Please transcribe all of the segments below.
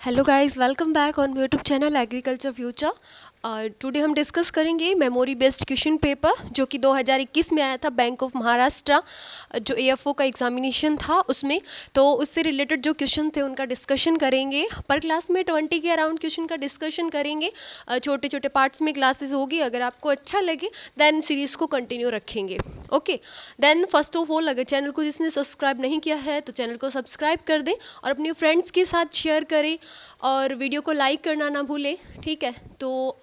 Hello guys, welcome back on YouTube channel agriculture future. Today हम discuss करेंगे memory based question paper जो कि 2021 में आया था बैंक ऑफ महाराष्ट्र जो एएफओ का एग्जामिनेशन था उसमें। तो उससे रिलेटेड जो क्वेश्चन थे उनका डिस्कशन करेंगे। पर क्लास में 20 के अराउंड क्वेश्चन का डिस्कशन करेंगे। छोटे छोटे पार्ट्स में क्लासेस होगी। अगर आपको अच्छा लगे देन सीरीज़ को कंटिन्यू रखेंगे। Okay, then first of all अगर चैनल को जिसने सब्सक्राइब नहीं किया है तो चैनल को सब्सक्राइब कर दें और अपने फ्रेंड्स के साथ शेयर करें और वीडियो को लाइक करना ना भूलें। ठीक है, तो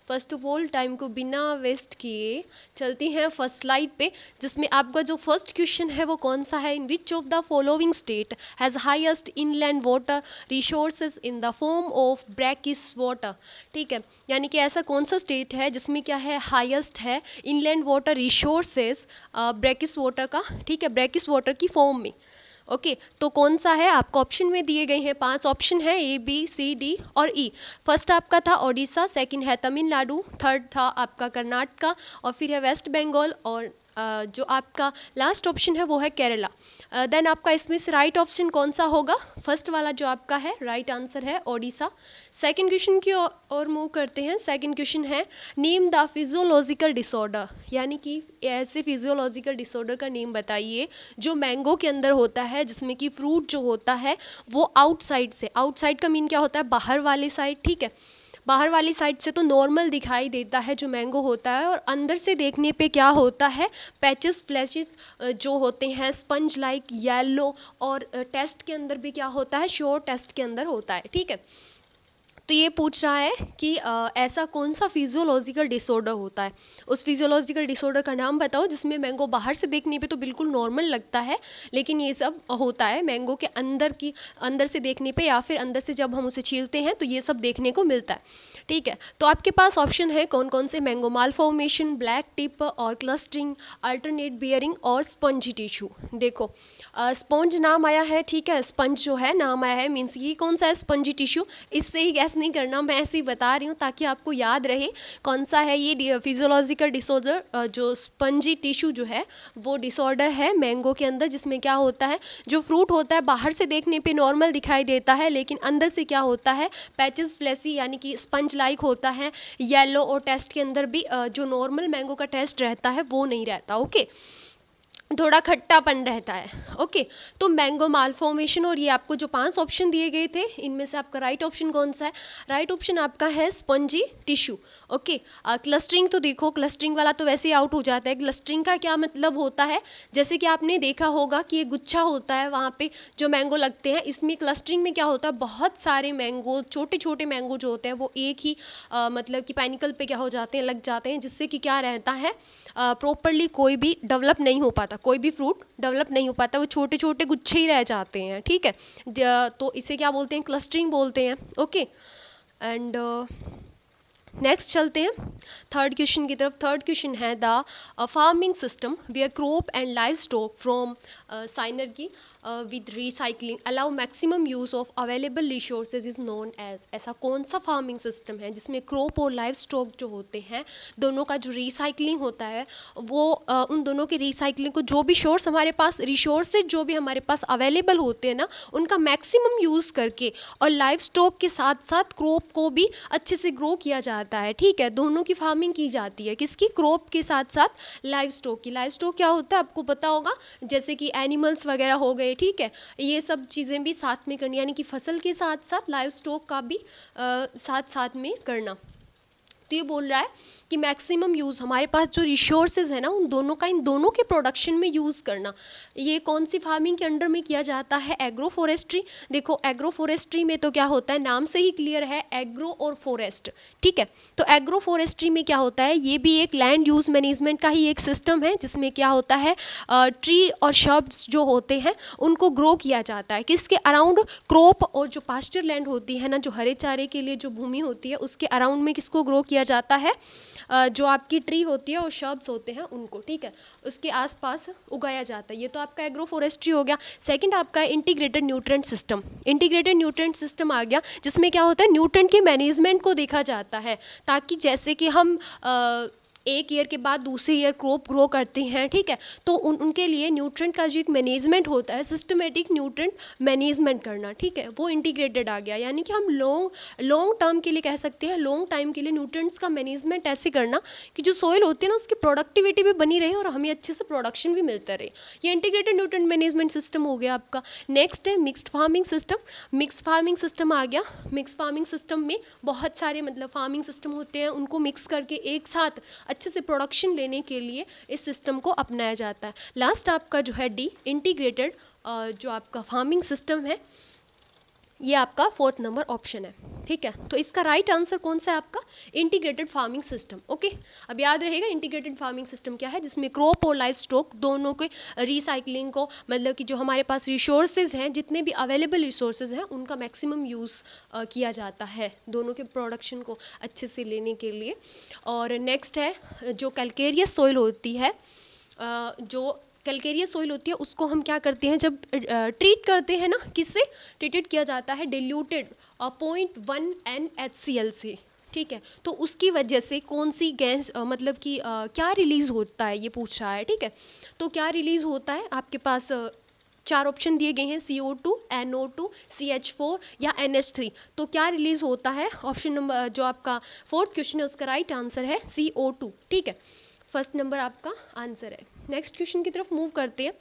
फर्स्ट ऑफ ऑल टाइम को बिना वेस्ट किए चलती हैं फर्स्ट स्लाइड पे, जिसमें आपका जो फर्स्ट क्वेश्चन है वो कौन सा है। In which of the following state has highest inland water resources in the form of brackish water. ठीक है, यानी कि ऐसा कौन सा स्टेट है जिसमें क्या है, हाईएस्ट है inland water resources brackish water का। ठीक है, ब्रैकिस वाटर की फॉर्म में। ओके, तो कौन सा है आपको ऑप्शन में दिए गए हैं। 5 ऑप्शन है, ए बी सी डी और ई। फर्स्ट आपका था ओडिशा, सेकंड है तमिलनाडु, थर्ड था आपका कर्नाटका और फिर है वेस्ट बंगाल और जो आपका लास्ट ऑप्शन है वो है केरला। देन आपका इसमें से राइट ऑप्शन कौन सा होगा। फर्स्ट वाला जो आपका है राइट आंसर है ओडिशा। सेकंड क्वेश्चन की ओर मूव करते हैं। सेकंड क्वेश्चन है नेम द फिजियोलॉजिकल डिसऑर्डर, यानी कि ऐसे फिजियोलॉजिकल डिसऑर्डर का नेम बताइए जो मैंगो के अंदर होता है, जिसमें कि फ्रूट जो होता है वो आउटसाइड से, आउटसाइड का मीन क्या होता है, बाहर वाली साइड। ठीक है, बाहर वाली साइड से तो नॉर्मल दिखाई देता है जो मैंगो होता है, और अंदर से देखने पे क्या होता है, पैचेस फ्लैशेस जो होते हैं स्पंज लाइक येलो, और टेस्ट के अंदर भी क्या होता है, श्योर टेस्ट के अंदर होता है। ठीक है, तो ये पूछ रहा है कि ऐसा कौन सा फिजियोलॉजिकल डिसऑर्डर होता है, उस फिजियोलॉजिकल डिसऑर्डर का नाम बताओ जिसमें मैंगो बाहर से देखने पे तो बिल्कुल नॉर्मल लगता है, लेकिन ये सब होता है मैंगो के अंदर से देखने पे, या फिर अंदर से जब हम उसे छीलते हैं तो ये सब देखने को मिलता है। ठीक है, तो आपके पास ऑप्शन है कौन कौन से, मैंगो माल फॉर्मेशन, ब्लैक टिप और क्लस्टरिंग, अल्टरनेट बियरिंग और स्पंजी टिश्यू। देखो स्पंज नाम आया है, ठीक है, स्पंज जो है नाम आया है, मीन्स ये कौन सा है, स्पंजी टिश्यू। इससे ही गैस नहीं करना, मैं ऐसे ही बता रही हूँ ताकि आपको याद रहे कौन सा है ये फिजियोलॉजिकल डिसऑर्डर। जो स्पंजी टिश्यू जो है वो डिसऑर्डर है मैंगो के अंदर, जिसमें क्या होता है, जो फ्रूट होता है बाहर से देखने पे नॉर्मल दिखाई देता है, लेकिन अंदर से क्या होता है, पैचेस फ्लैसी यानी कि स्पंज लाइक होता है, येलो, और टेस्ट के अंदर भी जो नॉर्मल मैंगो का टेस्ट रहता है वो नहीं रहता। ओके, थोड़ा खट्टापन रहता है। ओके, तो मैंगो मालफॉर्मेशन, और ये आपको जो 5 ऑप्शन दिए गए थे इनमें से आपका राइट ऑप्शन कौन सा है, राइट ऑप्शन आपका है स्पंजी टिश्यू। ओके, क्लस्टरिंग तो देखो, क्लस्टरिंग वाला तो वैसे ही आउट हो जाता है। क्लस्टरिंग का क्या मतलब होता है, जैसे कि आपने देखा होगा कि ये गुच्छा होता है वहाँ पे जो मैंगो लगते हैं, इसमें क्लस्टरिंग में क्या होता है, बहुत सारे मैंगो, छोटे छोटे मैंगो जो होते हैं वो एक ही मतलब कि पैनिकल पे क्या हो जाते हैं, लग जाते हैं, जिससे कि क्या रहता है, प्रॉपरली कोई भी डेवलप नहीं हो पाता, कोई भी फ्रूट डेवलप नहीं हो पाता, वो छोटे छोटे गुच्छे ही रह जाते हैं। ठीक है, तो इसे क्या बोलते हैं, क्लस्टरिंग बोलते हैं। ओके, एंड नेक्स्ट चलते हैं थर्ड क्वेश्चन की तरफ। थर्ड क्वेश्चन है the farming system where crop and livestock from synergy with recycling allow maximum use of available resources is known as. ऐसा कौन सा फार्मिंग सिस्टम है जिसमें क्रॉप और लाइव स्टॉक जो होते हैं दोनों का जो रिसाइकलिंग होता है वो उन दोनों के रिसाइकलिंग को, जो भी सोर्स हमारे पास, रिसोर्सेज जो भी हमारे पास अवेलेबल होते हैं ना, उनका मैक्सिमम यूज़ करके और लाइव स्टॉक के साथ साथ क्रॉप को भी अच्छे से ग्रो किया जाता है। ठीक है, दोनों की फार्मिंग की जाती है, किसकी, क्रॉप के साथ साथ लाइव स्टॉक की। लाइव स्टॉक क्या होता है आपको पता होगा, जैसे कि एनिमल्स वगैरह हो गए। ठीक है, ये सब चीज़ें भी साथ में करनी, यानी कि फसल के साथ साथ लाइव स्टॉक का भी साथ साथ में करना। तो ये बोल रहा है कि मैक्सिमम यूज़, हमारे पास जो रिसोर्सेज है ना उन दोनों का, इन दोनों के प्रोडक्शन में यूज़ करना। ये कौन सी फार्मिंग के अंडर में किया जाता है, एग्रो फॉरेस्ट्री। देखो एग्रो फॉरेस्ट्री में तो क्या होता है, नाम से ही क्लियर है, एग्रो और फॉरेस्ट। ठीक है, तो एग्रो फॉरेस्ट्री में क्या होता है, ये भी एक लैंड यूज़ मैनेजमेंट का ही एक सिस्टम है, जिसमें क्या होता है, ट्री और शब्स जो होते हैं उनको ग्रो किया जाता है, किसके अराउंड, क्रॉप और जो पास्चर लैंड होती है ना, जो हरे चारे के लिए जो भूमि होती है उसके अराउंड में किसको ग्रो किया जाता है, जो आपकी ट्री होती है और शब्स होते हैं उनको। ठीक है, उसके आसपास उगाया जाता है। ये तो आपका एग्रो फॉरेस्ट्री हो गया। सेकंड आपका integrated nutrient system. Integrated nutrient system आ गया, जिसमें क्या होता है, न्यूट्रेंट के मैनेजमेंट को देखा जाता है, ताकि जैसे कि हम एक ईयर के बाद दूसरे ईयर क्रॉप ग्रो करते हैं, ठीक है। तो उनके लिए न्यूट्रेंट का जो एक मैनेजमेंट होता है, सिस्टमेटिक न्यूट्रेंट मैनेजमेंट करना, ठीक है, वो इंटीग्रेटेड आ गया। यानी कि हम लॉन्ग टर्म के लिए कह सकते हैं, लॉन्ग टाइम के लिए न्यूट्रेंट्स का मैनेजमेंट ऐसे करना कि जो सोइल होती है ना उसकी प्रोडक्टिविटी भी बनी रहे और हमें अच्छे से प्रोडक्शन भी मिलता रहे। ये इंटीग्रेटेड न्यूट्रेंट मैनेजमेंट सिस्टम हो गया आपका। नेक्स्ट है mixed farming system. Mix farming system आ गया। मिक्स फार्मिंग सिस्टम में बहुत सारे मतलब फार्मिंग सिस्टम होते हैं, उनको मिक्स करके एक साथ अच्छे से प्रोडक्शन लेने के लिए इस सिस्टम को अपनाया जाता है। लास्ट आपका जो है डी इंटीग्रेटेड जो आपका फार्मिंग सिस्टम है, ये आपका 4th नंबर ऑप्शन है, ठीक है। तो इसका राइट आंसर कौन सा है आपका? Integrated farming system. ओके, अब याद रहेगा इंटीग्रेटेड फार्मिंग सिस्टम क्या है, जिसमें क्रॉप और लाइफ स्टॉक दोनों के रिसाइकलिंग को, मतलब कि जो हमारे पास रिसोर्सेज हैं, जितने भी अवेलेबल रिसोर्सेज हैं, उनका मैक्सिमम यूज़ किया जाता है दोनों के प्रोडक्शन को अच्छे से लेने के लिए। और नेक्स्ट है जो कैलकेरियस सॉइल होती है, जो कैलकेरियस सॉइल होती है उसको हम क्या करते हैं, जब ट्रीट करते हैं ना, किससे ट्रीटेड किया जाता है? डिल्यूटेड 0.1 NaCl से, ठीक है। तो उसकी वजह से कौन सी गैस मतलब कि क्या रिलीज़ होता है, ये पूछ रहा है, ठीक है। तो क्या रिलीज़ होता है, आपके पास 4 ऑप्शन दिए गए हैं, CO2, NO2, CH4 या NH3। तो क्या रिलीज़ होता है? ऑप्शन नंबर जो आपका 4th क्वेश्चन है उसका राइट आंसर है CO2, ठीक है। फर्स्ट नंबर आपका आंसर है। नेक्स्ट क्वेश्चन की तरफ मूव करते हैं।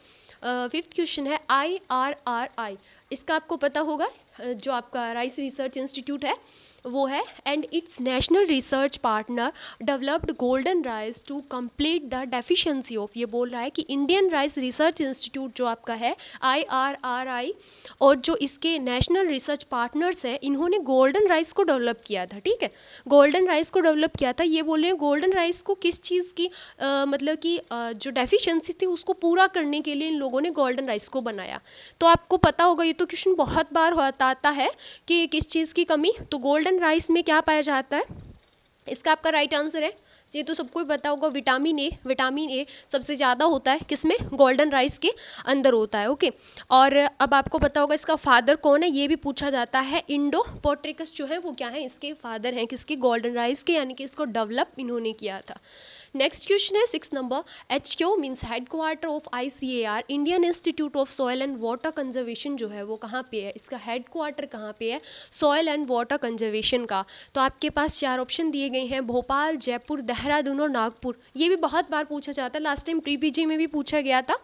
5th क्वेश्चन है IRRI। इसका आपको पता होगा, जो आपका राइस रिसर्च इंस्टीट्यूट है वो है, and its national research partner developed golden rice to complete the deficiency of, ये बोल रहा है कि इंडियन राइस रिसर्च इंस्टीट्यूट जो आपका है IRRI, और जो इसके नेशनल रिसर्च पार्टनर्स हैं, इन्होंने गोल्डन राइस को डेवलप किया था, ठीक है। गोल्डन राइस को डेवलप किया था, ये बोल रहे हैं गोल्डन राइस को किस चीज़ की मतलब कि जो डेफिशिएंसी थी उसको पूरा करने के लिए इन लोगों ने गोल्डन राइस को बनाया। तो आपको पता होगा, ये तो क्वेश्चन बहुत बार आता है कि किस चीज़ की कमी, तो गोल्डन राइस में क्या पाया जाता है? इसका आपका राइट आंसर है, ये तो सबको ही पता होगा, विटामिन ए। विटामिन ए सबसे ज़्यादा होता है किसमें? गोल्डन राइस के अंदर होता है, ओके। और अब आपको पता होगा इसका फादर कौन है, ये भी पूछा जाता है। इंडोपोट्रिकस जो है वो क्या है, इसके फादर हैं किसके? गोल्डन राइस के, यानी कि इसको डेवलप इन्होंने किया था। नेक्स्ट क्वेश्चन है 6 number. HQ means headquarter of ICAR, Indian institute of soil and water conservation, जो है वो कहाँ पे है? इसका हेडक्वार्टर कहाँ पे है सॉइल एंड वाटर कंजर्वेशन का? तो आपके पास 4 ऑप्शन दिए गए हैं, भोपाल, जयपुर, देहरादून और नागपुर। ये भी बहुत बार पूछा जाता है, लास्ट टाइम प्री-PG में भी पूछा गया था।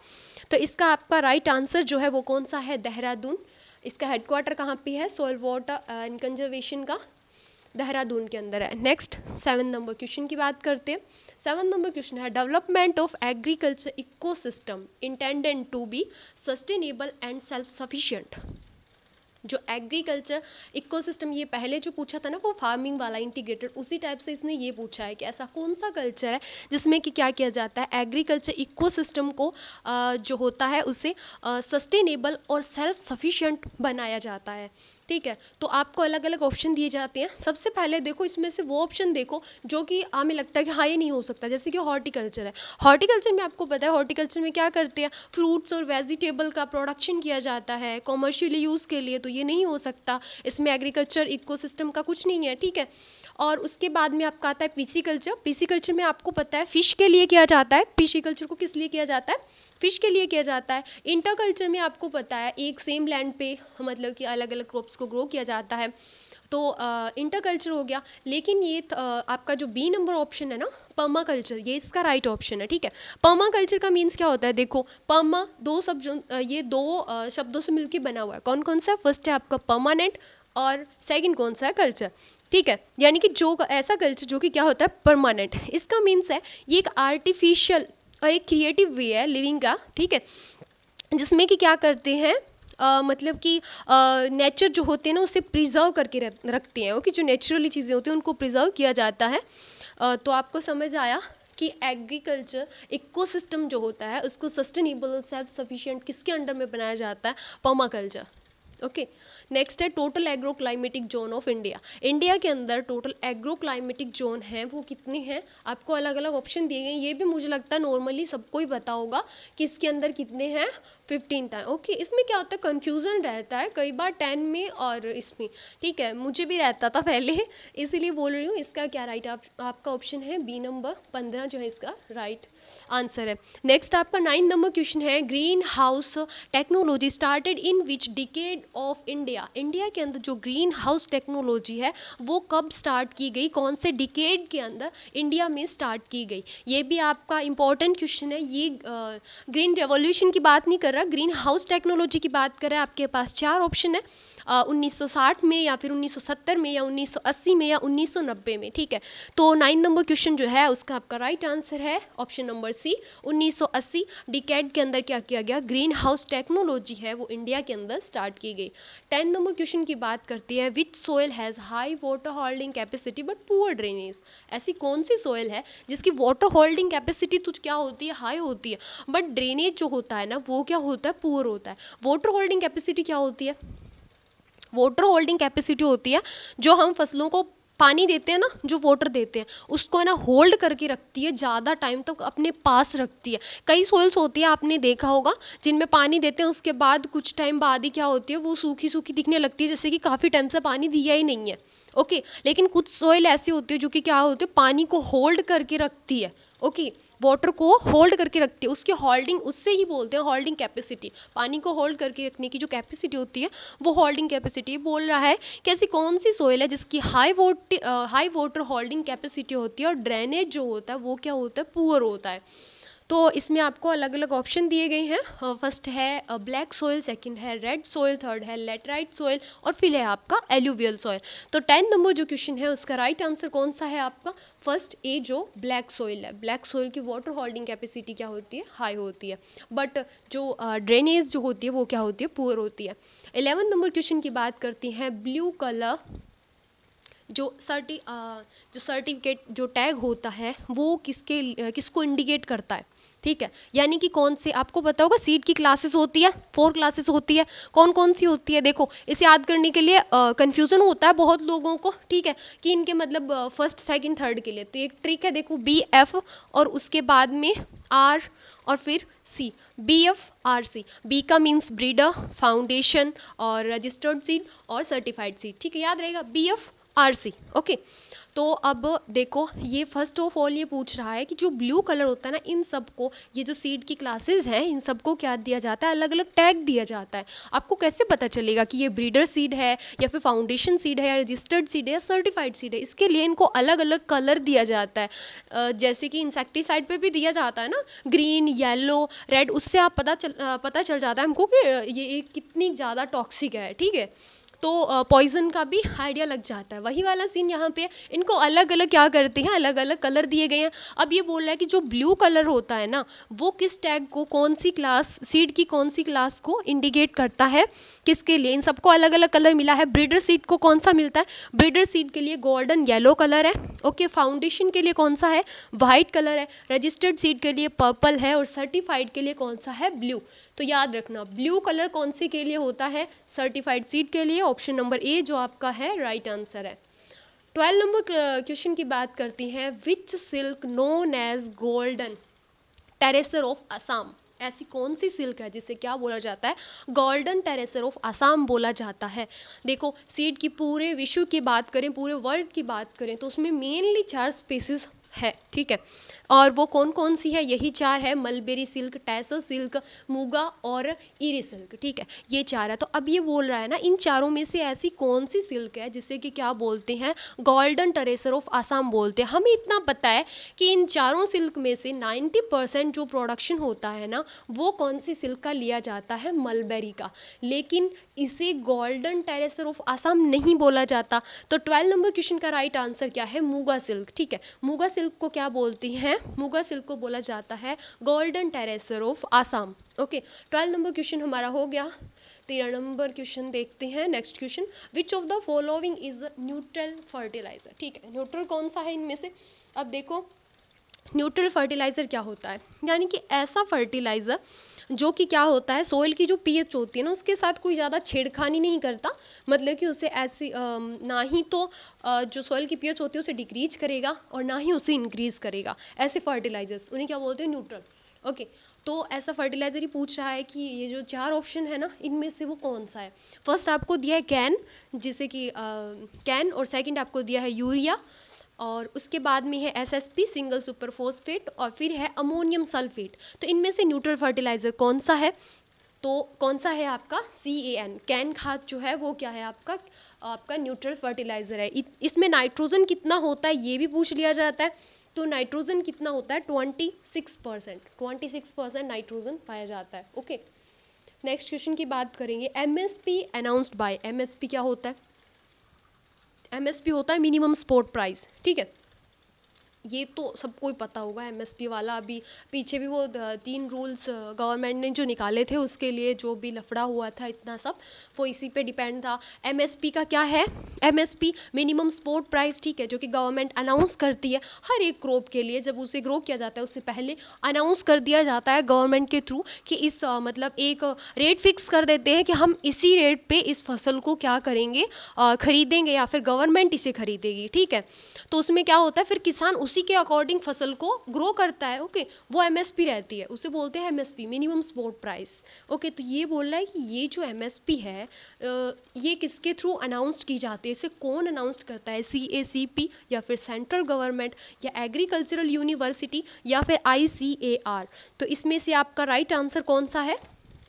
तो इसका आपका राइट आंसर जो है वो कौन सा है? देहरादून। इसका हेडक्वार्टर कहाँ पे है सॉइल वाटर एंड कंजर्वेशन का? देहरादून के अंदर है। नेक्स्ट 7 नंबर क्वेश्चन की बात करते हैं। 7 नंबर क्वेश्चन है development of agriculture ecosystem intended to be sustainable and self sufficient. जो एग्रीकल्चर इकोसिस्टम, ये पहले जो पूछा था ना वो फार्मिंग वाला इंटीग्रेटेड, उसी टाइप से इसने ये पूछा है कि ऐसा कौन सा कल्चर है जिसमें कि क्या किया जाता है, एग्रीकल्चर इकोसिस्टम को जो होता है उसे सस्टेनेबल और सेल्फ सफिशिएंट बनाया जाता है, ठीक है। तो आपको अलग अलग ऑप्शन दिए जाते हैं। सबसे पहले देखो इसमें से वो ऑप्शन देखो जो कि हमें लगता है कि हाँ ये नहीं हो सकता, जैसे कि हॉर्टिकल्चर है। हॉर्टिकल्चर में आपको पता है हॉर्टिकल्चर में क्या करते हैं, फ्रूट्स और वेजिटेबल का प्रोडक्शन किया जाता है कॉमर्शियली यूज़ के लिए, तो ये नहीं हो सकता, इसमें एग्रीकल्चर इकोसिस्टम का कुछ नहीं है, ठीक है। और उसके बाद में आपका आता है पिसीकल्चर। पिसीकल्चर में आपको पता है फिश के लिए किया जाता है। पिसीकल्चर को किस लिए किया जाता है? फिश के लिए किया जाता है। इंटरकल्चर में आपको पता है एक सेम लैंड पे मतलब कि अलग अलग क्रॉप्स को ग्रो किया जाता है, तो इंटरकल्चर हो गया। लेकिन ये आपका जो बी नंबर ऑप्शन है ना, पर्माकल्चर, ये इसका राइट ऑप्शन है, ठीक है। पर्माकल्चर का मीन्स क्या होता है? देखो पर्मा दो शब्द, ये दो शब्दों से मिलकर बना हुआ है। कौन कौन सा? फर्स्ट है आपका परमानेंट और सेकंड कौन सा है? कल्चर, ठीक है। यानी कि जो ऐसा कल्चर जो कि क्या होता है? परमानेंट। इसका मीन्स है ये एक आर्टिफिशियल और एक क्रिएटिव वे है लिविंग का, ठीक है, जिसमें कि क्या करते हैं मतलब कि नेचर जो होते हैं ना उसे प्रिजर्व करके रखते हैं, ओके। जो नेचुरली चीज़ें होती हैं उनको प्रिजर्व किया जाता है। तो आपको समझ आया कि एग्रीकल्चर इकोसिस्टम जो होता है उसको सस्टेनेबल और सेल्फ सफिशिएंट किसके अंडर में बनाया जाता है? Permaculture, okay. नेक्स्ट है total agro climatic zone of India. India के अंदर टोटल एग्रो क्लाइमेटिक जोन है वो कितने हैं, आपको अलग अलग ऑप्शन दिए गए। ये भी मुझे लगता है नॉर्मली सबको ही पता होगा कि इसके अंदर कितने हैं, 15 है। ओके, इसमें क्या होता है, कन्फ्यूज़न रहता है कई बार 10 में और इसमें, ठीक है, मुझे भी रहता था पहले, इसीलिए बोल रही हूँ। इसका क्या राइट आपका ऑप्शन है बी नंबर 15 जो है इसका राइट आंसर है। नेक्स्ट आपका 9 नंबर क्वेश्चन है, green house technology started in which decade of India. India के अंदर जो ग्रीन हाउस टेक्नोलॉजी है वो कब स्टार्ट की गई, कौन से डिकेड के अंदर इंडिया में स्टार्ट की गई। ये भी आपका इंपॉर्टेंट क्वेश्चन है। ये ग्रीन रेवोल्यूशन की बात नहीं कर रहा, ग्रीन हाउस टेक्नोलॉजी की बात कर रहा है। आपके पास 4 ऑप्शन है, 1960 में या फिर 1970 में या 1980 में या 1990 में, ठीक है। तो 9 नंबर क्वेश्चन जो है उसका आपका राइट आंसर है ऑप्शन नंबर सी, 1980 डिकेड के अंदर क्या किया गया, ग्रीन हाउस टेक्नोलॉजी है वो इंडिया के अंदर स्टार्ट की गई। 10 नंबर क्वेश्चन की बात करती है, which soil has high water holding capacity but poor drainage. ऐसी कौन सी सोयल है जिसकी वाटर होल्डिंग कैपेसिटी तो क्या होती है, हाई होती है, बट ड्रेनेज जो होता है ना वो क्या होता है, पुअर होता है। वाटर होल्डिंग कैपेसिटी क्या होती है, वाटर होल्डिंग कैपेसिटी होती है जो हम फसलों को पानी देते हैं ना, जो वाटर देते हैं उसको है ना होल्ड करके रखती है, ज़्यादा टाइम तक अपने पास रखती है। कई सोइल्स होती है आपने देखा होगा जिनमें पानी देते हैं उसके बाद कुछ टाइम बाद ही क्या होती है वो सूखी सूखी दिखने लगती है, जैसे कि काफ़ी टाइम से पानी दिया ही नहीं है। ओके, लेकिन कुछ सोइल ऐसी होती है जो कि क्या होती है, पानी को होल्ड करके रखती है। ओके, वाटर को होल्ड करके रखती है, उसकी होल्डिंग, उससे ही बोलते हैं होल्डिंग कैपेसिटी। पानी को होल्ड करके रखने की जो कैपेसिटी होती है वो होल्डिंग कैपेसिटी। बोल रहा है कि ऐसी कौन सी सोइल है जिसकी हाई वाटर होल्डिंग कैपेसिटी होती है और ड्रेनेज जो होता है वो क्या होता है, पुअर होता है। तो इसमें आपको अलग अलग ऑप्शन दिए गए हैं। फर्स्ट है ब्लैक सोइल, सेकंड है रेड सोइल, थर्ड है लेटराइट सोइल और फिर है आपका एलुवियल सोइल। तो 10 नंबर जो क्वेश्चन है उसका राइट आंसर कौन सा है आपका, फर्स्ट ए जो ब्लैक सोइल है। ब्लैक सोइल की वाटर होल्डिंग कैपेसिटी क्या होती है, हाई होती है, बट जो ड्रेनेज जो होती है वो क्या होती है, पुअर होती है। 11 नंबर क्वेश्चन की बात करती हैं, ब्लू कलर जो सर्टिफिकेट जो टैग होता है वो किसको इंडिकेट करता है, ठीक है। यानी कि कौन से, आपको पता होगा सीट की क्लासेस होती है, 4 क्लासेस होती है, कौन कौन सी होती है। देखो इसे याद करने के लिए कंफ्यूजन होता है बहुत लोगों को, ठीक है, कि इनके मतलब फर्स्ट सेकंड थर्ड के लिए। तो एक ट्रिक है, देखो BF और उसके बाद में R और फिर C, BFRC। बी का मीन्स ब्रीडर, फाउंडेशन और रजिस्टर्ड सीड और सर्टिफाइड सीड, ठीक है, याद रहेगा BFRC। ओके, तो अब देखो ये फर्स्ट ऑफ ऑल ये पूछ रहा है कि जो ब्लू कलर होता है ना, इन सबको, ये जो सीड की क्लासेस हैं इन सबको क्या दिया जाता है, अलग अलग टैग दिया जाता है। आपको कैसे पता चलेगा कि ये ब्रीडर सीड है या फिर फाउंडेशन सीड है या रजिस्टर्ड सीड है या सर्टिफाइड सीड है, इसके लिए इनको अलग अलग कलर दिया जाता है। जैसे कि इंसेक्टिसाइड पे भी दिया जाता है ना, ग्रीन, येलो, रेड, उससे आप पता चल जाता है हमको कि ये कितनी ज़्यादा टॉक्सिक है, ठीक है। तो पॉइजन का भी आइडिया लग जाता है। वही वाला सीन यहाँ पे, इनको अलग अलग क्या करते हैं, अलग अलग कलर दिए गए हैं। अब ये बोल रहा है कि जो ब्लू कलर होता है ना वो किस टैग को, कौन सी क्लास, सीड की कौन सी क्लास को इंडिकेट करता है, किसके लिए। इन सबको अलग अलग कलर मिला है। ब्रीडर सीड को कौन सा मिलता है, ब्रीडर सीड के लिए गोल्डन येलो कलर है। ओके, फाउंडेशन के लिए कौन सा है, वाइट कलर है। रजिस्टर्ड सीड के लिए पर्पल है और सर्टिफाइड के लिए कौन सा है, ब्लू। तो याद रखना ब्लू कलर कौन से के लिए होता है, सर्टिफाइड सीड के लिए। ऑप्शन नंबर ए जो आपका है राइट आंसर है। 12 नंबर क्वेश्चन की बात करती हैं, which silk known as golden treasure of Assam. ऐसी कौन सी सिल्क है जिसे क्या बोला जाता है, गोल्डन टेरेसर ऑफ असम बोला जाता है। देखो सीड की पूरे विश्व की बात करें, पूरे वर्ल्ड की बात करें तो उसमें मेनली 4 स्पीसीज है, ठीक है। और वो कौन कौन सी है, यही 4 है, mulberry silk, Taisor silk, Muga और इरी सिल्क, ठीक है, ये 4 है। तो अब ये बोल रहा है ना इन चारों में से ऐसी कौन सी सिल्क है जिसे कि क्या बोलते हैं, गोल्डन टेरेसर ऑफ असम बोलते हैं। हमें इतना पता है कि इन चारों सिल्क में से 90% जो प्रोडक्शन होता है ना वो कौन सी सिल्क का लिया जाता है, मलबेरी का, लेकिन इसे गोल्डन टेरेसर ऑफ असम नहीं बोला जाता। तो 12 नंबर क्वेश्चन का राइट आंसर क्या है, मूगा सिल्क, ठीक है। मूगा सिल्क को क्या बोलती हैं, मूगा सिल्क को बोला जाता है golden treasure of Assam. Okay, 12 number question हमारा हो गया। 13 नंबर क्वेश्चन देखते हैं, next question, which of the following is neutral fertiliser, ठीक है, न्यूट्रल कौन सा है इनमें से। अब देखो न्यूट्रल फर्टिलाइज़र क्या होता है, यानी कि ऐसा फर्टिलाइज़र जो कि क्या होता है, सोइल की जो पीएच होती है ना उसके साथ कोई ज़्यादा छेड़खानी नहीं करता, मतलब कि उसे ऐसी ना ही तो जो सॉइल की पीएच होती है उसे डिक्रीज करेगा और ना ही उसे इंक्रीज करेगा। ऐसे फर्टिलाइजर्स उन्हें क्या बोलते हैं, न्यूट्रल। ओके, तो ऐसा फर्टिलाइजर ही पूछ रहा है कि ये जो 4 ऑप्शन है ना इनमें से वो कौन सा है। फर्स्ट आपको दिया है कैन, जिसे कि कैन, और सेकंड आपको दिया है यूरिया, और उसके बाद में है एसएसपी सिंगल सुपर फोस्फेट, और फिर है अमोनियम सल्फेट। तो इनमें से न्यूट्रल फर्टिलाइजर कौन सा है, तो कौन सा है आपका CAN, कैन खाद जो है वो क्या है आपका, आपका न्यूट्रल फर्टिलाइजर है। इसमें नाइट्रोजन कितना होता है ये भी पूछ लिया जाता है। तो नाइट्रोजन कितना होता है, 26% नाइट्रोजन पाया जाता है। ओके, नेक्स्ट क्वेश्चन की बात करेंगे। MSP अनाउंस्ड बाय, MSP क्या होता है, MSP होता है मिनिमम सपोर्ट प्राइस, ठीक है। ये तो सबको ही पता होगा MSP वाला। अभी पीछे भी वो 3 रूल्स गवर्नमेंट ने जो निकाले थे उसके लिए जो भी लफड़ा हुआ था इतना सब, वो इसी पे डिपेंड था। MSP का क्या है, MSP मिनिमम सपोर्ट प्राइस, ठीक है, जो कि गवर्नमेंट अनाउंस करती है हर एक क्रॉप के लिए। जब उसे ग्रो किया जाता है उससे पहले अनाउंस कर दिया जाता है गवर्नमेंट के थ्रू कि इस मतलब एक रेट फिक्स कर देते हैं कि हम इसी रेट पे इस फसल को क्या करेंगे, खरीदेंगे, या फिर गवर्नमेंट इसे खरीदेगी, ठीक है। तो उसमें क्या होता है, फिर किसान उसी के अकॉर्डिंग फसल को ग्रो करता है। ओके, वो MSP रहती है, उसे बोलते हैं MSP minimum support price. Okay, तो ये बोल रहा है कि ये जो MSP है ये किसके थ्रू अनाउंस्ड की जाती है, इसे कौन अनाउंस्ड करता है, CACP या फिर सेंट्रल गवर्नमेंट या एग्रीकल्चरल यूनिवर्सिटी या फिर ICAR। तो इसमें से आपका राइट आंसर कौन सा है,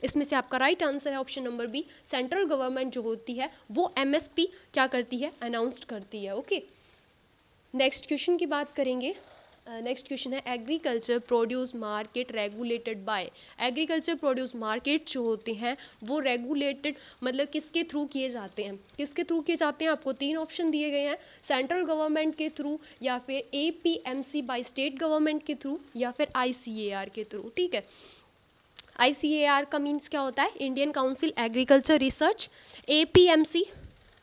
इसमें से आपका राइट आंसर है option number B, central government जो होती है वो MSP क्या करती है, अनाउंस्ड करती है। ओके, नेक्स्ट क्वेश्चन की बात करेंगे। नेक्स्ट क्वेश्चन है agriculture produce market regulated by. Agriculture produce market जो होते हैं वो रेगुलेटेड मतलब किसके थ्रू किए जाते हैं, किसके थ्रू किए जाते हैं, आपको 3 ऑप्शन दिए गए हैं, सेंट्रल गवर्नमेंट के थ्रू, या फिर APMC बाय स्टेट गवर्नमेंट के थ्रू, या फिर ICAR के थ्रू, ठीक है। ICAR का मीन्स क्या होता है, Indian council agriculture research. APMC,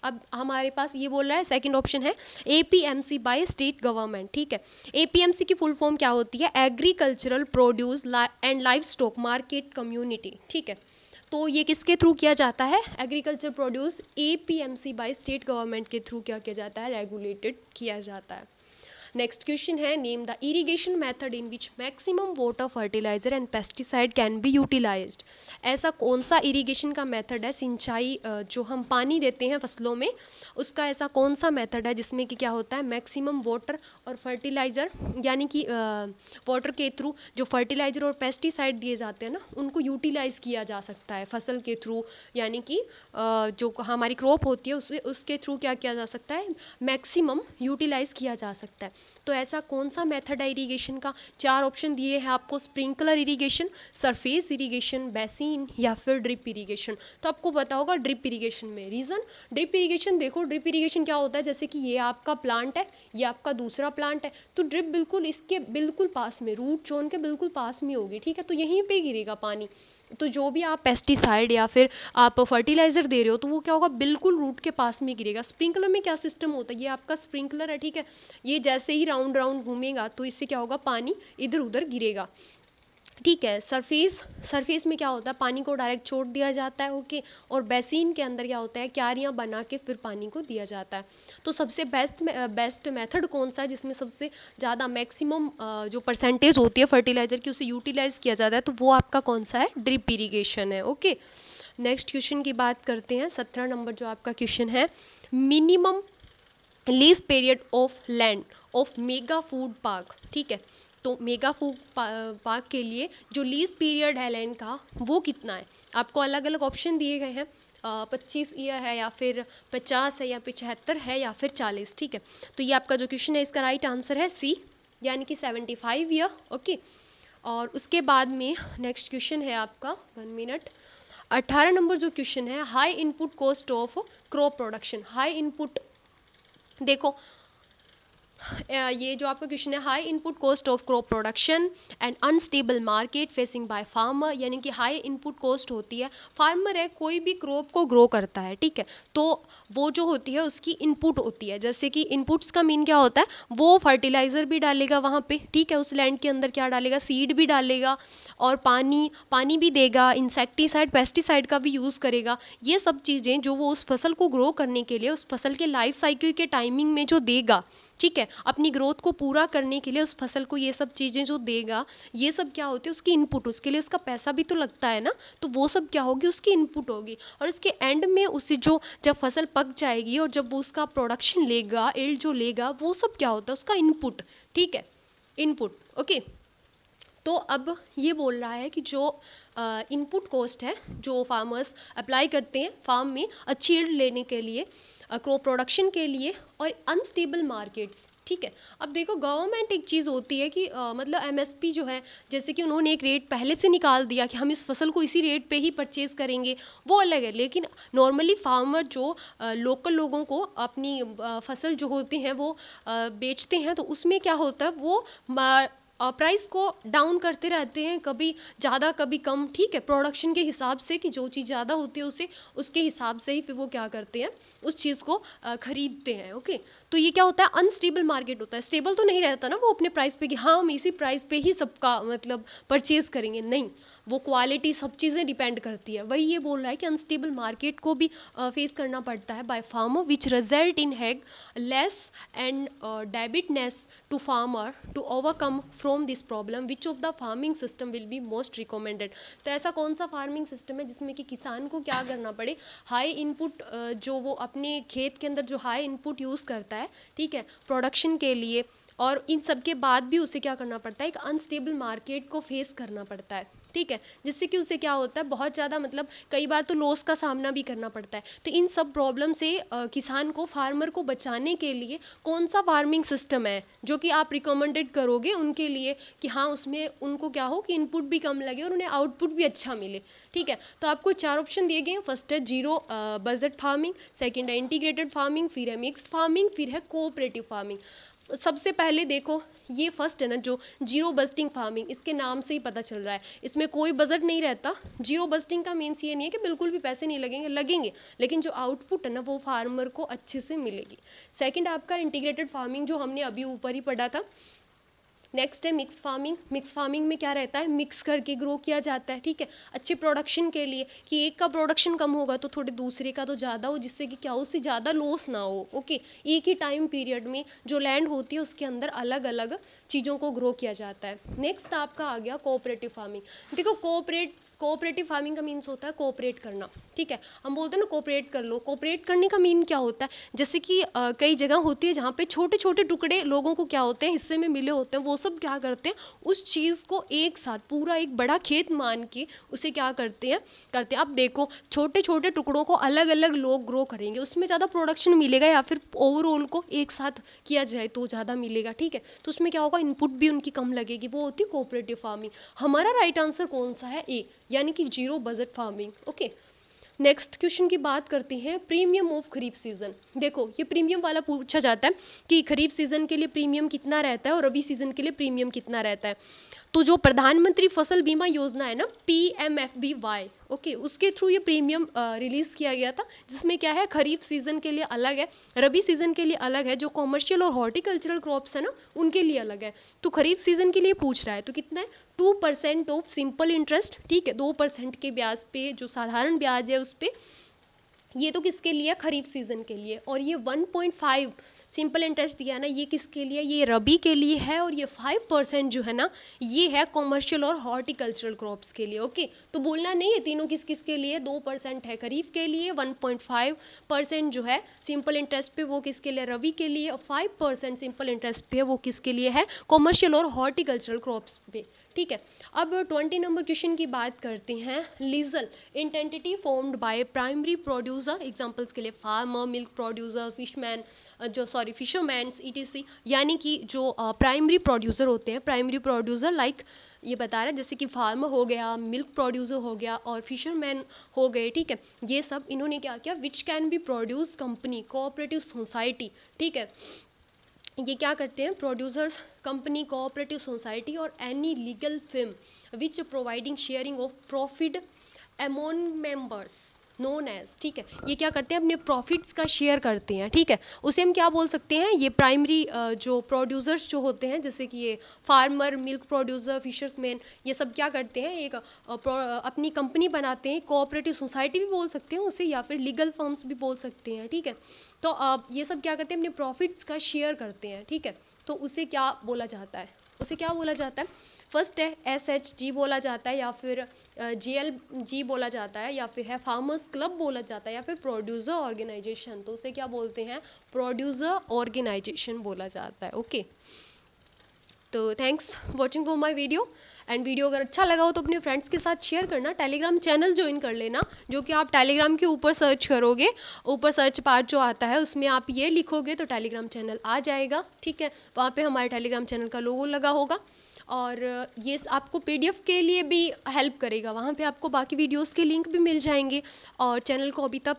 अब हमारे पास ये बोल रहा है सेकंड ऑप्शन है APMC बाय स्टेट गवर्नमेंट, ठीक है। APMC की फुल फॉर्म क्या होती है, agricultural produce and live stock market community, ठीक है। तो ये किसके थ्रू किया जाता है, agriculture produce APMC by state government के थ्रू क्या किया जाता है, रेगुलेटेड किया जाता है। नेक्स्ट क्वेश्चन है name the irrigation method in which maximum water fertiliser and pesticide can be utilised. ऐसा कौन सा इरिगेशन का मेथड है, सिंचाई जो हम पानी देते हैं फसलों में, उसका ऐसा कौन सा मेथड है जिसमें कि क्या होता है, मैक्सिमम वाटर और फर्टिलाइजर, यानी कि वाटर के थ्रू जो फर्टिलाइजर और पेस्टिसाइड दिए जाते हैं ना उनको यूटिलाइज किया जा सकता है फसल के थ्रू, यानी कि जो हमारी क्रॉप होती है उसके थ्रू क्या किया जा सकता है, मैक्सिमम यूटिलाइज किया जा सकता है। तो ऐसा कौन सा मेथड है इरिगेशन का, 4 ऑप्शन दिए हैं आपको, sprinkler irrigation, surface irrigation, basin, या फिर ड्रिप इरिगेशन। तो आपको पता होगा ड्रिप इरिगेशन में, रीज़न ड्रिप इरिगेशन, देखो ड्रिप इरिगेशन क्या होता है, जैसे कि ये आपका प्लांट है, ये आपका दूसरा प्लांट है, तो ड्रिप बिल्कुल इसके बिल्कुल पास में, रूट जोन के बिल्कुल पास में होगी, ठीक है, तो यहीं पे गिरेगा पानी। तो जो भी आप पेस्टिसाइड या फिर आप फर्टिलाइज़र दे रहे हो तो वो क्या होगा, बिल्कुल रूट के पास में गिरेगा। स्प्रिंकलर में क्या सिस्टम होता है, ये आपका स्प्रिंकलर है, ठीक है, ये जैसे ही राउंड राउंड घूमेगा तो इससे क्या होगा, पानी इधर उधर गिरेगा, ठीक है। सरफेस में क्या होता है, पानी को डायरेक्ट छोड़ दिया जाता है, ओके। और बेसिन के अंदर क्या होता है, क्यारियाँ बना के फिर पानी को दिया जाता है। तो सबसे बेस्ट मेथड कौन सा है जिसमें सबसे ज़्यादा मैक्सिमम जो परसेंटेज होती है फर्टिलाइज़र की उसे यूटिलाइज़ किया जाता है, तो वो आपका कौन सा है, ड्रिप इरीगेशन है। ओके, नेक्स्ट क्वेश्चन की बात करते हैं। 17 नंबर जो आपका क्वेश्चन है, minimum lease period of land of mega food park, ठीक है। तो मेगा फूड पार्क के लिए जो लीज पीरियड है लैंड का वो कितना है, आपको अलग अलग ऑप्शन दिए गए हैं, 25 ईयर है, या फिर 50 है, या 75 है, या फिर 40, ठीक है। तो ये आपका जो क्वेश्चन है इसका राइट आंसर है सी, यानी कि 75 ईयर, ओके। और उसके बाद में नेक्स्ट क्वेश्चन है आपका 1 मिनट, 18 नंबर जो क्वेश्चन है, high input cost of crop production. High input, देखो ये जो आपका क्वेश्चन है, high input cost of crop production and unstable market facing by farmer, यानी कि हाई इनपुट कॉस्ट होती है, फार्मर है कोई भी क्रॉप को ग्रो करता है, ठीक है, तो वो जो होती है उसकी इनपुट होती है। जैसे कि इनपुट्स का मीन क्या होता है, वो फर्टिलाइज़र भी डालेगा वहाँ पे, ठीक है, उस लैंड के अंदर क्या डालेगा, सीड भी डालेगा और पानी भी देगा, इंसेक्टिसाइड पेस्टिसाइड का भी यूज़ करेगा। ये सब चीज़ें जो वो उस फसल को ग्रो करने के लिए, उस फसल के लाइफ साइकिल के टाइमिंग में जो देगा, ठीक है, अपनी ग्रोथ को पूरा करने के लिए उस फसल को ये सब चीज़ें जो देगा, ये सब क्या होती है, उसकी इनपुट, उसके लिए उसका पैसा भी तो लगता है ना, तो वो सब क्या होगी, उसकी इनपुट होगी। और इसके एंड में उसे जो जब फसल पक जाएगी और जब वो उसका प्रोडक्शन लेगा, एल्ड जो लेगा, वो सब क्या होता है, उसका इनपुट, ठीक है, इनपुट। ओके, तो अब ये बोल रहा है कि जो इनपुट कॉस्ट है जो फार्मर्स अप्लाई करते हैं फार्म में अच्छी यील्ड लेने के लिए, क्रॉप प्रोडक्शन के लिए, और अनस्टेबल मार्केट्स, ठीक है। अब देखो, गवर्नमेंट एक चीज़ होती है कि मतलब एमएसपी जो है, जैसे कि उन्होंने एक रेट पहले से निकाल दिया कि हम इस फसल को इसी रेट पे ही परचेज़ करेंगे, वो अलग है। लेकिन नॉर्मली फार्मर जो लोकल लोगों को अपनी फसल जो होती हैं वो बेचते हैं, तो उसमें क्या होता है, वो प्राइस को डाउन करते रहते हैं, कभी ज़्यादा कभी कम, ठीक है, प्रोडक्शन के हिसाब से, कि जो चीज़ ज़्यादा होती है उसे उसके हिसाब से ही फिर वो क्या करते हैं, उस चीज़ को खरीदते हैं। ओके, तो ये क्या होता है, अनस्टेबल मार्केट होता है। स्टेबल तो नहीं रहता ना वो अपने प्राइस पे कि हाँ हम इसी प्राइस पे ही सबका मतलब परचेज करेंगे, नहीं, वो क्वालिटी सब चीज़ें डिपेंड करती है। वही ये बोल रहा है कि अनस्टेबल मार्केट को भी फेस करना पड़ता है by farmer, which result in hag less and debitness to farmer to overcome from this problem, which of the farming system will be most recommended. तो ऐसा कौन सा फार्मिंग सिस्टम है जिसमें कि किसान को क्या करना पड़े, हाई इनपुट जो वो अपने खेत के अंदर जो हाई इनपुट यूज़ करता है, ठीक है, प्रोडक्शन के लिए, और इन सब के बाद भी उसे क्या करना पड़ता है, एक अनस्टेबल मार्केट को फेस करना पड़ता है, ठीक है, जिससे कि उसे क्या होता है, बहुत ज़्यादा मतलब कई बार तो लॉस का सामना भी करना पड़ता है। तो इन सब प्रॉब्लम से किसान को, फार्मर को बचाने के लिए कौन सा फार्मिंग सिस्टम है जो कि आप रिकमेंडेड करोगे उनके लिए, कि हाँ उसमें उनको क्या हो कि इनपुट भी कम लगे और उन्हें आउटपुट भी अच्छा मिले, ठीक है। तो आपको 4 ऑप्शन दिए गए हैं। फर्स्ट है जीरो बजट फार्मिंग, सेकंड है इंटीग्रेटेड फार्मिंग, फिर है मिक्स्ड फार्मिंग, फिर है कोऑपरेटिव फार्मिंग। सबसे पहले देखो, ये फर्स्ट है ना जो जीरो बजटिंग फार्मिंग, इसके नाम से ही पता चल रहा है, इसमें कोई बजट नहीं रहता। जीरो बजटिंग का मीन्स ये नहीं है कि बिल्कुल भी पैसे नहीं लगेंगे, लगेंगे, लेकिन जो आउटपुट है ना वो फार्मर को अच्छे से मिलेगी। सेकंड आपका इंटीग्रेटेड फार्मिंग, जो हमने अभी ऊपर ही पढ़ा था। नेक्स्ट है मिक्स फार्मिंग। मिक्स फार्मिंग में क्या रहता है, मिक्स करके ग्रो किया जाता है, ठीक है, अच्छे प्रोडक्शन के लिए, कि एक का प्रोडक्शन कम होगा तो थोड़े दूसरे का तो ज़्यादा हो, जिससे कि क्या हो, उससे ज़्यादा लॉस ना हो। ओके, एक ही टाइम पीरियड में जो लैंड होती है उसके अंदर अलग अलग चीज़ों को ग्रो किया जाता है। नेक्स्ट आपका आ गया कोऑपरेटिव फार्मिंग। देखो, कोऑपरेटिव फार्मिंग का मीन्स होता है कोऑपरेट करना, ठीक है, हम बोलते हैं ना कोऑपरेट कर लो। कोऑपरेट करने का मीन क्या होता है, जैसे कि कई जगह होती है जहाँ पे छोटे छोटे टुकड़े लोगों को क्या होते हैं, हिस्से में मिले होते हैं, वो सब क्या करते हैं, उस चीज़ को एक साथ पूरा एक बड़ा खेत मान के उसे क्या करते हैं। अब देखो, छोटे छोटे टुकड़ों को अलग अलग लोग ग्रो करेंगे, उसमें ज़्यादा प्रोडक्शन मिलेगा, या फिर ओवरऑल को एक साथ किया जाए तो ज़्यादा मिलेगा, ठीक है, तो उसमें क्या होगा, इनपुट भी उनकी कम लगेगी, वो होती है कोऑपरेटिव फार्मिंग। हमारा राइट आंसर कौन सा है, ए, यानी कि zero budget farming. Okay, next question की बात करते हैं, प्रीमियम ऑफ खरीफ सीजन। देखो, ये प्रीमियम वाला पूछा जाता है कि खरीफ सीजन के लिए प्रीमियम कितना रहता है और रबी सीजन के लिए प्रीमियम कितना रहता है। तो जो प्रधानमंत्री फसल बीमा योजना है ना, PMFBY, ओके, उसके थ्रू ये प्रीमियम रिलीज किया गया था, जिसमें क्या है, खरीफ सीजन के लिए अलग है, रबी सीजन के लिए अलग है, जो कॉमर्शियल और हॉर्टिकल्चरल क्रॉप्स है ना उनके लिए अलग है। तो खरीफ सीजन के लिए पूछ रहा है, तो कितना है, 2% ऑफ सिंपल इंटरेस्ट, ठीक है, 2% के ब्याज पे, जो साधारण ब्याज है उस पर, ये तो किसके लिए, खरीफ सीजन के लिए। और ये 1.5 सिंपल इंटरेस्ट दिया ना, ये किसके लिए, ये रबी के लिए है। और ये 5% जो है ना, ये है कॉमर्शियल और हॉर्टिकल्चरल क्रॉप्स के लिए। ओके, तो बोलना नहीं है तीनों किस किस के लिए, 2% है खरीफ के लिए, 1.5% जो है सिंपल इंटरेस्ट पे वो किसके लिए, रबी के लिए, और 5% सिंपल इंटरेस्ट पे वो किसके लिए है, कॉमर्शियल और हॉर्टिकल्चरल क्रॉप्स पे, ठीक है। अब 20 नंबर क्वेश्चन की बात करते हैं, legal entity formed by primary producer, examples के लिए farmer, milk producer, fishermans ETC, यानी कि जो प्राइमरी प्रोड्यूसर होते हैं, प्राइमरी प्रोड्यूसर लाइक ये बता रहा है, जैसे कि फार्मर हो गया, मिल्क प्रोड्यूसर हो गया, और फिशरमैन हो गए, ठीक है, ये सब इन्होंने क्या किया, which can be produce company cooperative society, ठीक है, ये क्या करते हैं, प्रोड्यूसर्स कंपनी, कोऑपरेटिव सोसाइटी और any legal firm which providing sharing of profit among members known as, ठीक है, ये क्या करते हैं, अपने प्रॉफिट्स का शेयर करते हैं, ठीक है, उसे हम क्या बोल सकते हैं, ये प्राइमरी जो प्रोड्यूसर्स जो होते हैं, जैसे कि ये फार्मर, मिल्क प्रोड्यूसर, फिशर्समैन, ये सब क्या करते हैं, एक अपनी कंपनी बनाते हैं, कोऑपरेटिव सोसाइटी भी बोल सकते हैं उसे, या फिर लीगल फर्म्स भी बोल सकते हैं, ठीक है। तो ये सब क्या करते हैं, अपने प्रॉफिट्स का शेयर करते हैं, ठीक है, तो उसे क्या बोला जाता है, उसे क्या बोला जाता है, फर्स्ट है SHG बोला जाता है, या फिर JLG बोला जाता है, या फिर है फार्मर्स क्लब बोला जाता है, या फिर प्रोड्यूसर ऑर्गेनाइजेशन, तो उसे क्या बोलते हैं, प्रोड्यूसर ऑर्गेनाइजेशन बोला जाता है। ओके, तो thanks watching for my video, and video अगर अच्छा लगा हो तो अपने फ्रेंड्स के साथ शेयर करना, टेलीग्राम चैनल ज्वाइन कर लेना, जो कि आप टेलीग्राम के ऊपर सर्च करोगे, ऊपर सर्च पार्ट जो आता है उसमें आप ये लिखोगे तो टेलीग्राम चैनल आ जाएगा, ठीक है, वहाँ पे हमारे टेलीग्राम चैनल का लोगो लगा होगा, और ये आपको PDF के लिए भी हेल्प करेगा, वहाँ पे आपको बाकी वीडियोस के लिंक भी मिल जाएंगे, और चैनल को अभी तक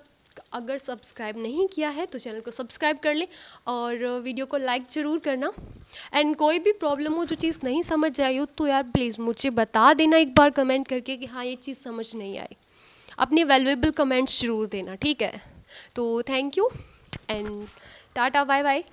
अगर सब्सक्राइब नहीं किया है तो चैनल को सब्सक्राइब कर लें, और वीडियो को लाइक ज़रूर करना, एंड कोई भी प्रॉब्लम हो, जो चीज़ नहीं समझ आई हो, तो यार प्लीज़ मुझे बता देना एक बार कमेंट करके कि हाँ ये चीज़ समझ नहीं आई, अपने वैल्यूएबल कमेंट्स ज़रूर देना, ठीक है। तो thank you and tata bye bye.